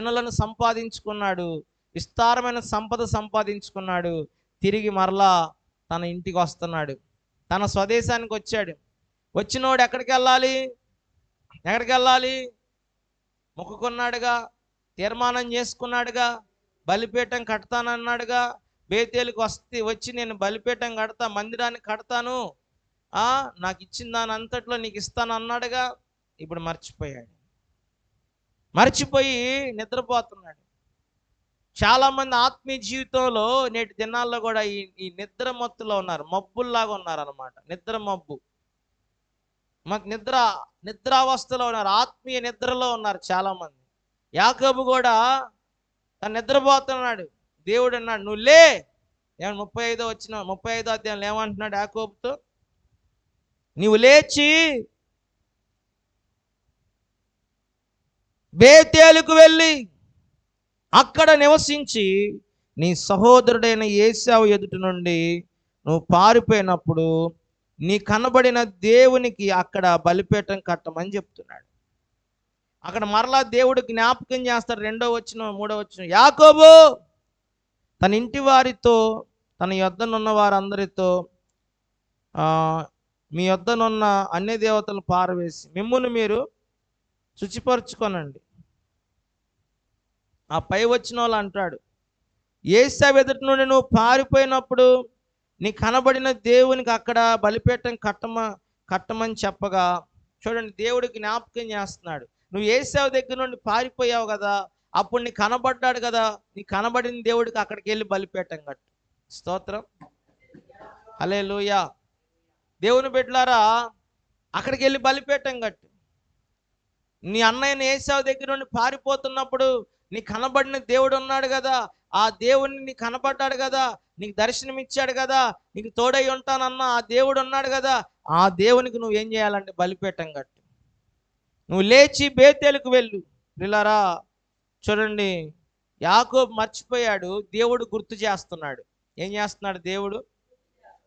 జనులను సంపాదించుకున్నాడు, విస్తారమైన సంపద సంపాదించుకున్నాడు. తిరిగి మరలా తన ఇంటికి వస్తున్నాడు, తన స్వదేశానికి వచ్చాడు. వచ్చినోడు ఎక్కడికి వెళ్ళాలి? ఎక్కడికి వెళ్ళాలి? మొక్కుకున్నాడుగా, తీర్మానం చేసుకున్నాడుగా, బలిపీఠం కడతానన్నాడుగా. బేతేలుకు వచ్చి నేను బలిపీఠం కడతా, మందిరాన్ని కడతాను, నాకు ఇచ్చిన దాని అంతట్లో నీకు ఇస్తాను అన్నాడుగా. ఇప్పుడు మర్చిపోయి నిద్రపోతున్నాడు. చాలామంది ఆత్మీయ జీవితంలో నేటి దినాల్లో కూడా ఈ నిద్ర మత్తులో ఉన్నారు, మబ్బుల్లాగా ఉన్నారు అన్నమాట. నిద్ర మబ్బు, నిద్రావస్థలో ఉన్నారు, ఆత్మీయ నిద్రలో ఉన్నారు చాలామంది. యాకోబు కూడా తను నిద్రపోతున్నాడు. దేవుడు అన్నాడు, నువ్వు లే. 35వ అధ్యాయంలో ఏమంటున్నాడు యాకోబుతో? నీవు లేచి బేతేలుకు వెళ్ళి అక్కడ నివసించి నీ సహోదరుడైన ఏశావు ఎదుటి నుండి నువ్వు పారిపోయినప్పుడు నీ కనబడిన దేవునికి అక్కడ బలిపీఠం కట్టమని చెప్తున్నాడు. అక్కడ మరలా దేవుడు జ్ఞాపకం చేస్తాడు. 2వ వచనం 3వ వచనం, యాకోబు తన ఇంటి వారితో తన యొద్దనున్న వారందరితో మీ యొద్దనున్న అన్ని దేవతలు పారవేసి మిమ్మును మీరు శుచిపరచుకోనండి. ఆ పై వచ్చిన వాళ్ళు అంటాడు, ఏశావు ఎదుటి నుండి నువ్వు పారిపోయినప్పుడు నీ కనబడిన దేవునికి అక్కడ బలిపీఠం కట్టమని చెప్పగా, చూడండి దేవుడు జ్ఞాపకం చేస్తున్నాడు. నువ్వు ఏశావు దగ్గర నుండి పారిపోయావు కదా, అప్పుడు నీ కనబడ్డాడు కదా, నీ కనబడిన దేవుడికి అక్కడికి వెళ్ళి బలిపీఠం కట్టు. స్తోత్రం, హల్లెలూయా. దేవుని బిడ్డలారా, అక్కడికి వెళ్ళి బలిపీఠం కట్టు. నీ అన్నయ్యని ఏశావు దగ్గర నుండి పారిపోతున్నప్పుడు నీ కనబడిన దేవుడు ఉన్నాడు కదా, ఆ దేవుడిని నీకు కనబడ్డాడు కదా, నీకు దర్శనం ఇచ్చాడు కదా, నీకు తోడై ఉంటానన్న ఆ దేవుడు ఉన్నాడు కదా, ఆ దేవునికి నువ్వు ఏం చేయాలంటే బలిపీఠం కట్టు. నువ్వు లేచి బేతేలుకు వెళ్ళు. పిల్లరా చూడండి, యాకోబు మర్చిపోయాడు, దేవుడు గుర్తు చేస్తున్నాడు. ఏం చేస్తున్నాడు దేవుడు?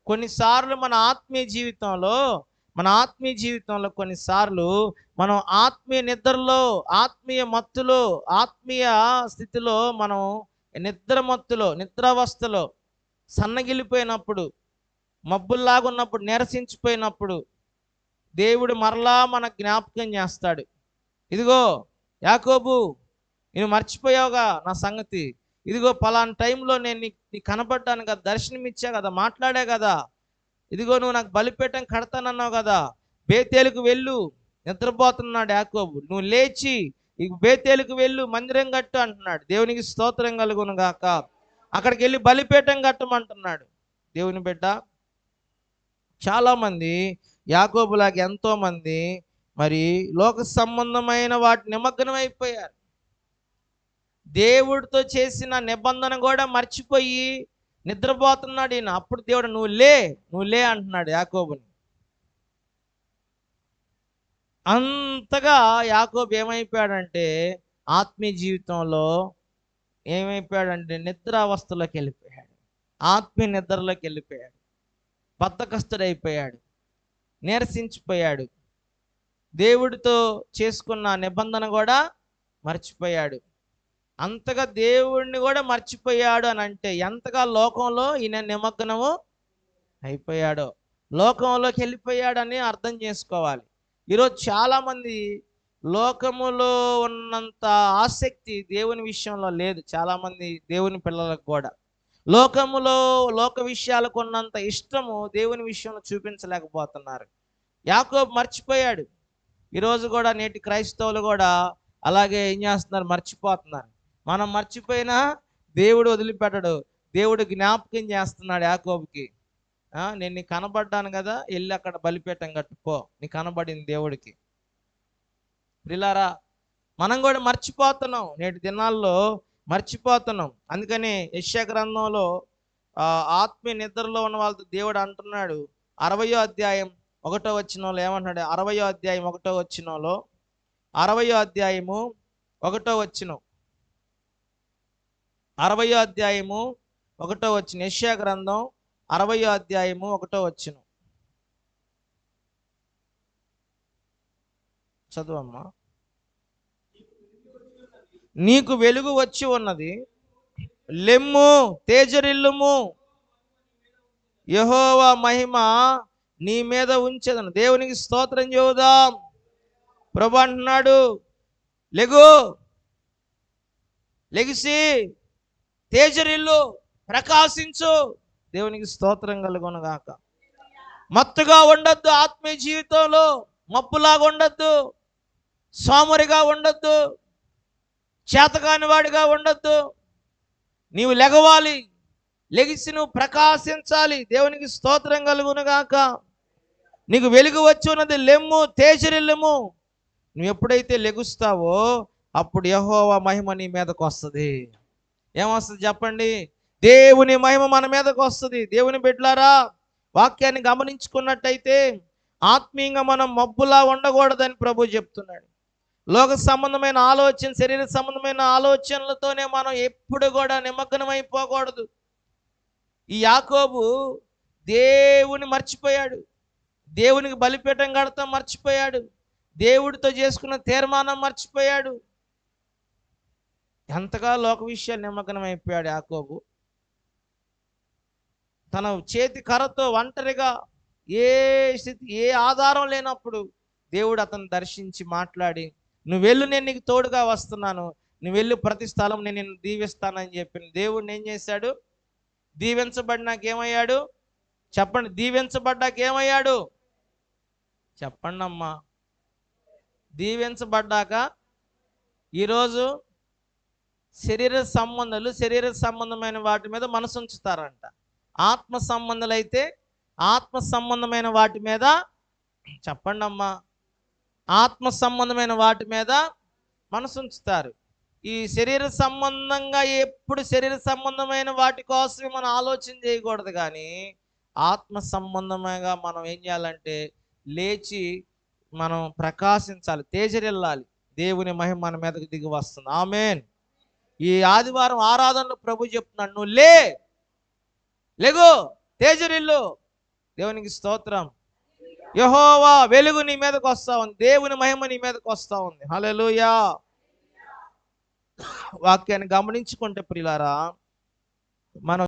కొన్నిసార్లు మన ఆత్మీయ జీవితంలో కొన్నిసార్లు మనం ఆత్మీయ నిద్రలో, ఆత్మీయ మత్తులో, ఆత్మీయ స్థితిలో మనం నిద్రావస్థలో సన్నగిలిపోయినప్పుడు, మబ్బుల్లాగా ఉన్నప్పుడు, నీరసించిపోయినప్పుడు దేవుడు మరలా మన జ్ఞాపకం చేస్తాడు. ఇదిగో యాకోబు, నేను మర్చిపోయావుగా నా సంగతి, ఇదిగో పలానా టైంలో నేను నీకు కనపడ్డాను కదా, దర్శనం ఇచ్చా కదా, మాట్లాడా కదా, ఇదిగో నువ్వు నాకు బలిపీఠం కడతానన్నావు కదా, బేతేలుకు వెళ్ళు. నిద్రపోతున్నాడు యాకోబు, నువ్వు లేచి ఇక బేతేలుకు వెళ్ళు, మందిరం కట్టు అంటున్నాడు. దేవునికి స్తోత్రం కలుగును గాక. అక్కడికి వెళ్ళి బలిపీఠం కట్టమంటున్నాడు. దేవుని బిడ్డ, చాలామంది యాకోబులాగా ఎంతోమంది మరి లోక సంబంధమైన వాటి నిమగ్నం అయిపోయారు. దేవుడితో చేసిన నిబంధన కూడా మర్చిపోయి నిద్రపోతున్నాడు ఈయన. అప్పుడు దేవుడు నువ్వు లే అంటున్నాడు యాకోబుని. అంతగా యాకోబు ఏమైపోయాడంటే ఆత్మీయ జీవితంలో ఏమైపోయాడంటే నిద్రావస్థలోకి వెళ్ళిపోయాడు, ఆత్మీయ నిద్రలోకి వెళ్ళిపోయాడు, బద్ధకస్తుడైపోయాడు, నీరసించిపోయాడు, దేవుడితో చేసుకున్న నిబంధన కూడా మర్చిపోయాడు. అంతగా దేవుడిని కూడా మర్చిపోయాడు అని అంటే ఎంతగా లోకంలో ఈయన నిమగ్నము అయిపోయాడో, లోకంలోకి వెళ్ళిపోయాడని అర్థం చేసుకోవాలి. ఈరోజు చాలామంది లోకములో ఉన్నంత ఆసక్తి దేవుని విషయంలో లేదు. చాలామంది దేవుని పిల్లలకు కూడా లోక విషయాలకు ఉన్నంత ఇష్టము దేవుని విషయంలో చూపించలేకపోతున్నారు. యాకోబు మర్చిపోయాడు. ఈరోజు కూడా నేటి క్రైస్తవులు కూడా అలాగే ఏం చేస్తున్నారు? మర్చిపోతున్నారు. మనం మర్చిపోయినా దేవుడు వదిలిపెట్టడు. దేవుడు జ్ఞాపకం చేస్తున్నాడు యాకోబుకి, నేను నీకు కనబడ్డాను కదా, వెళ్ళి అక్కడ బలిపీఠం కట్టుకో, నీకు కనబడింది దేవుడికి. ప్రిలారా, మనం కూడా మర్చిపోతున్నాం, నేటి దినాల్లో మర్చిపోతున్నాం. అందుకని యెషయా గ్రంథంలో ఆత్మీయ నిద్రలో ఉన్న వాళ్ళతో దేవుడు అంటున్నాడు, 60వ అధ్యాయం 1వ వచనంలో ఏమంటున్నాడు? 60వ అధ్యాయం 1వ వచనంలో, 60వ అధ్యాయము 1వ వచనం, 60వ అధ్యాయము 1వ వచనం, యెషయా గ్రంథం 60వ అధ్యాయము 1వ వచనం చదువమ్మా. నీకు వెలుగు వచ్చి ఉన్నది, లెమ్ము, తేజరిల్లుము, యెహోవా మహిమ నీ మీద ఉంచెదను. దేవునికి స్తోత్రం చెబుదాం. ప్రభు అంటున్నాడు, లెగు, లెగిసి తేజరిల్లు, ప్రకాశించు. దేవునికి స్తోత్రం కలుగునుగాక. మత్తుగా ఉండొద్దు, ఆత్మీయ జీవితంలో మప్పులాగా ఉండొద్దు, సోమరిగా ఉండొద్దు, చేతకాని వాడిగా ఉండొద్దు. నీవు లెగవాలి, లెగిసి నువ్వు ప్రకాశించాలి. దేవునికి స్తోత్రం కలుగునుగాక. నీకు వెలుగు వచ్చి ఉన్నది, లెమ్ము, తేజరిల్లుము. నువ్వు ఎప్పుడైతే లెగుస్తావో అప్పుడు యెహోవా మహిమ నీ మీదకు వస్తుంది. ఏమొస్తుంది చెప్పండి? దేవుని మహిమ మన మీదకు వస్తుంది. దేవుని బిడ్డలారా, వాక్యాన్ని గమనించుకున్నట్టయితే ఆత్మీయంగా మనం మబ్బులా ఉండకూడదని ప్రభు చెప్తున్నాడు. లోక సంబంధమైన ఆలోచన, శరీర సంబంధమైన ఆలోచనలతోనే మనం ఎప్పుడు కూడా నిమగ్నం అయిపోకూడదు. ఈ యాకోబు దేవుని మర్చిపోయాడు, దేవునికి బలిపీఠం కడతాం మర్చిపోయాడు, దేవుడితో చేసుకున్న తీర్మానం మర్చిపోయాడు. ఎంతగా లోక విషయాలు నిమగ్నం అయిపోయాడు యాకోబు. తన చేతి కర్రతో ఒంటరిగా ఏ స్థితి, ఏ ఆధారం లేనప్పుడు దేవుడు అతను దర్శించి మాట్లాడి, నువ్వు వెళ్ళు, నేను నీకు తోడుగా వస్తున్నాను, నువ్వు వెళ్ళు, ప్రతి స్థలం నేను నిన్ను దీవిస్తానని చెప్పిన దేవుడిని ఏం చేశాడు? దీవించబడినాక ఏమయ్యాడు చెప్పండి? దీవించబడ్డాక ఏమయ్యాడు చెప్పండి అమ్మా? దీవించబడ్డాక ఈరోజు శరీర సంబంధమైన వాటి మీద మనసు ఉంచుతారంట. ఆత్మ సంబంధాలైతే ఆత్మ సంబంధమైన వాటి మీద, చెప్పండి అమ్మా, ఆత్మ సంబంధమైన వాటి మీద మనసు ఉంచుతారు. ఈ శరీర సంబంధంగా ఎప్పుడు శరీర సంబంధమైన వాటి కోసమే మనం ఆలోచన చేయకూడదు, కానీ ఆత్మ సంబంధంగా మనం ఏం చేయాలంటే లేచి మనం ప్రకాశించాలి, తేజరిల్లాలి. దేవుని మహిమ మన మీదకి దిగి వస్తుంది. ఆమేన్. ఈ ఆదివారం ఆరాధనలో ప్రభు చెప్తున్నాడు, నువ్వు లెగు, తేజరిల్లు. దేవునికి స్తోత్రం. యెహోవా వెలుగు నీ మీదకి వస్తా ఉంది, దేవుని మహిమ నీ మీదకి వస్తా ఉంది. హల్లెలూయా. వాక్యాన్ని గమనించుకుంటే ప్రియులారా, మనం